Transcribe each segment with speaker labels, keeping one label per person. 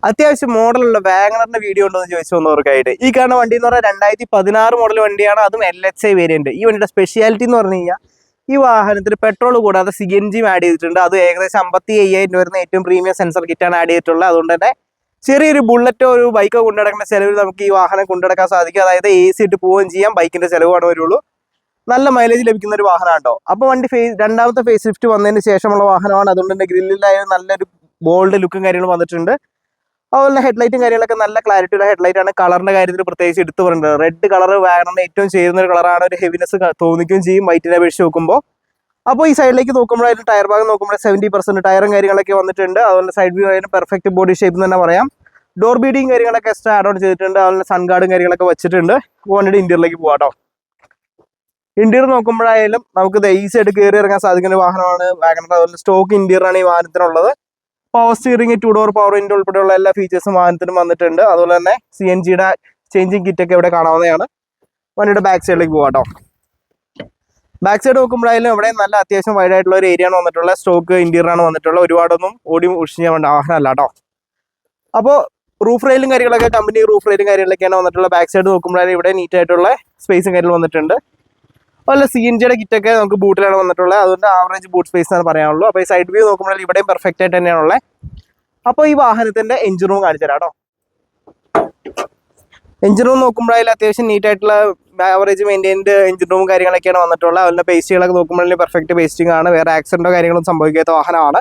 Speaker 1: അത്യാവശ്യം മോഡലുള്ള വാഗണറിന്റെ വീഡിയോ ഉണ്ടോ എന്ന് ചോദിച്ചു വന്നവർക്കായിട്ട്. ഈ കാണുന്ന വണ്ടി എന്ന് പറഞ്ഞാൽ 2016 മോഡൽ വണ്ടിയാണ്, അതും LXI വേരിയന്റ്. ഈ വണ്ടിയുടെ സ്പെഷ്യാലിറ്റി എന്ന് പറഞ്ഞു കഴിഞ്ഞാൽ ഈ വാഹനത്തിൽ പെട്രോൾ കൂടാതെ CNG ആഡ് ചെയ്തിട്ടുണ്ട്. അത് ഏകദേശം 55,000 വരുന്ന ഏറ്റവും പ്രീമിയം സെൻസർ കിറ്റാണ് ആഡ് ചെയ്തിട്ടുള്ളത്. അതുകൊണ്ട് തന്നെ ചെറിയൊരു ബുള്ളറ്റോ ഒരു ബൈക്കോ കൊണ്ടുനടക്കുന്ന ചിലവിൽ നമുക്ക് ഈ വാഹനം കൊണ്ടുനടക്കാൻ സാധിക്കും. അതായത് AC ഇട്ട് പോവുകയും ചെയ്യാം, ബൈക്കിന്റെ ചിലവാണ് വരുള്ളൂ. നല്ല മൈലേജ് ലഭിക്കുന്ന ഒരു വാഹനം ഉണ്ടോ. അപ്പോൾ വണ്ടി രണ്ടാമത്തെ ഫേസ് ലിഫ്റ്റ് വന്നതിന് ശേഷമുള്ള വാഹനമാണ്. അതുകൊണ്ട് തന്നെ ഗ്രില്ലിലായാലും നല്ലൊരു ബോൾഡ് ലുക്കും കാര്യങ്ങളും വന്നിട്ടുണ്ട്. അതുപോലെ ഹെഡ്ലൈറ്റും കാര്യങ്ങളൊക്കെ നല്ല ക്ലാരിറ്റിയുടെ ഹെഡ്ലൈറ്റ് ആണ്. കളറിന്റെ കാര്യത്തിൽ പ്രത്യേകിച്ച് എടുത്തു പറയുന്നത് റെഡ് കളർ വാഗണറിന് ഏറ്റവും ചേരുന്ന ഒരു കളറാണ്. ഒരു ഹെവിനെസ് തോന്നിക്കുകയും ചെയ്യും വൈറ്റിനെ അപേക്ഷിച്ച് നോക്കുമ്പോൾ. അപ്പോൾ ഈ സൈഡിലേക്ക് നോക്കുമ്പോഴായാലും ടയർ ഭാഗം നോക്കുമ്പോൾ 70% ടയറും കാര്യങ്ങളൊക്കെ വന്നിട്ടുണ്ട്. അതുപോലെ സൈഡ് വ്യൂ ആയാലും പെർഫെക്റ്റ് ബോഡി ഷേപ്പ് എന്ന് തന്നെ പറയാം. ഡോർ ബീഡിങ് കാര്യങ്ങളൊക്കെ എക്സ്ട്രാ ആഡ് ഓൺ ചെയ്തിട്ടുണ്ട്. അതുപോലെ സൺ ഗാർഡും കാര്യങ്ങളൊക്കെ വെച്ചിട്ടുണ്ട്. വണ്ടിയുടെ ഇന്റീരിയറിലേക്ക് പോകാട്ടോ. ഇന്റീരിയർ നോക്കുമ്പോഴായാലും നമുക്ക് ഈസി ആയിട്ട് കയറി ഇറങ്ങാൻ സാധിക്കുന്ന വാഹനമാണ് വാഗണർ. അതുപോലെ സ്റ്റോക്ക് ഇന്റീരിയറാണ് ഈ വാഹനത്തിനുള്ളത്. Power steering, 2 door power window ഉൾപ്പെടെയുള്ള എല്ലാ ഫീച്ചേഴ്സും വാഹനത്തിനും വന്നിട്ടുണ്ട്. അതുപോലെ തന്നെ CNGയുടെ ചേഞ്ചിങ് കിറ്റ് ഒക്കെ ഇവിടെ കാണാവുന്നതാണ്. വണ്ടിയുടെ ബാക്ക് സൈഡിലേക്ക് പോകാട്ടോ. ബാക്ക് സൈഡ് നോക്കുമ്പോഴായാലും ഇവിടെ നല്ല അത്യാവശ്യം വൈഡ് ആയിട്ടുള്ള ഒരു ഏരിയ ആണ് വന്നിട്ടുള്ളത്. സ്റ്റോക്ക് ഇന്റീരിയറാണ് വന്നിട്ടുള്ളത്. ഒരുപാടൊന്നും ഓടി ഉഷിഞ്ഞ വാഹനമല്ല കേട്ടോ. അപ്പോൾ റൂഫ് റെയിലും കാര്യങ്ങളൊക്കെ കമ്പനി റൂഫ് റെയിലും കാര്യങ്ങളൊക്കെയാണ് വന്നിട്ടുള്ളത്. ബാക്ക് സൈഡ് നോക്കുമ്പോഴായാലും ഇവിടെ നീറ്റ് ആയിട്ടുള്ള സ്പേസും കാര്യങ്ങളും വന്നിട്ടുണ്ട്. അതുപോലെ CNGയുടെ കിറ്റൊക്കെ നമുക്ക് ബൂട്ടിലാണ് വന്നിട്ടുള്ളത്. അതുകൊണ്ട് ആവറേജ് ബൂട്ട് സ്പേസ് ആണ് പറയാനുള്ളൂ. അപ്പോൾ ഈ സൈഡ് വ്യൂ നോക്കുമ്പോൾ ഇവിടെയും പെർഫെക്റ്റ് ആയിട്ട് തന്നെയാണുള്ളത്. അപ്പോൾ ഈ വാഹനത്തിന്റെ എഞ്ചിൻ റൂം കാണിച്ചു തരാം കേട്ടോ. എഞ്ചിൻ റൂം നോക്കുമ്പോഴായാലും അത്യാവശ്യം നീറ്റ് ആയിട്ടുള്ള ആവറേജ് മെയിൻറ്റൈൻഡ് എഞ്ചിൻ റൂം കാര്യങ്ങളൊക്കെയാണ് വന്നിട്ടുള്ളത്. അതുപോലെ പേസ്റ്റുകളൊക്കെ നോക്കുമ്പോഴാലും പെർഫെക്റ്റ് പേസ്റ്റിംഗ് ആണ്. വേറെ ആക്സിഡന്റോ കാര്യങ്ങളൊന്നും സംഭവിക്കാത്ത വാഹനമാണ്.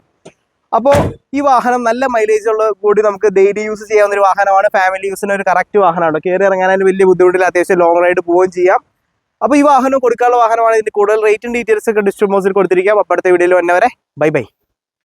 Speaker 1: അപ്പോൾ ഈ വാഹനം നല്ല മൈലേജ് ഉള്ള കൂടി നമുക്ക് ഡെയിലി യൂസ് ചെയ്യാവുന്ന ഒരു വാഹനമാണ്. ഫാമിലി യൂസിന് ഒരു കറക്റ്റ് വാഹനമാണ്. കയറി ഇറങ്ങാനും വലിയ ബുദ്ധിമുട്ടില്ല. അത്യാവശ്യം ലോങ് റൈഡ് പോവുകയും ചെയ്യാം. അപ്പോൾ ഈ വാഹനം കൊടുക്കാനുള്ള വാഹനമാണ്. ഇതിന്റെ കൂടുതൽ റേറ്റും ഡീറ്റെയിൽസ് ഒക്കെ ഡിസ്ക്രിപ്ഷൻ ബോക്സിൽ കൊടുത്തിരിക്കാം. അപ്പോൾ അടുത്ത വീഡിയോയിൽ വന്നവരെ ബൈ ബൈ.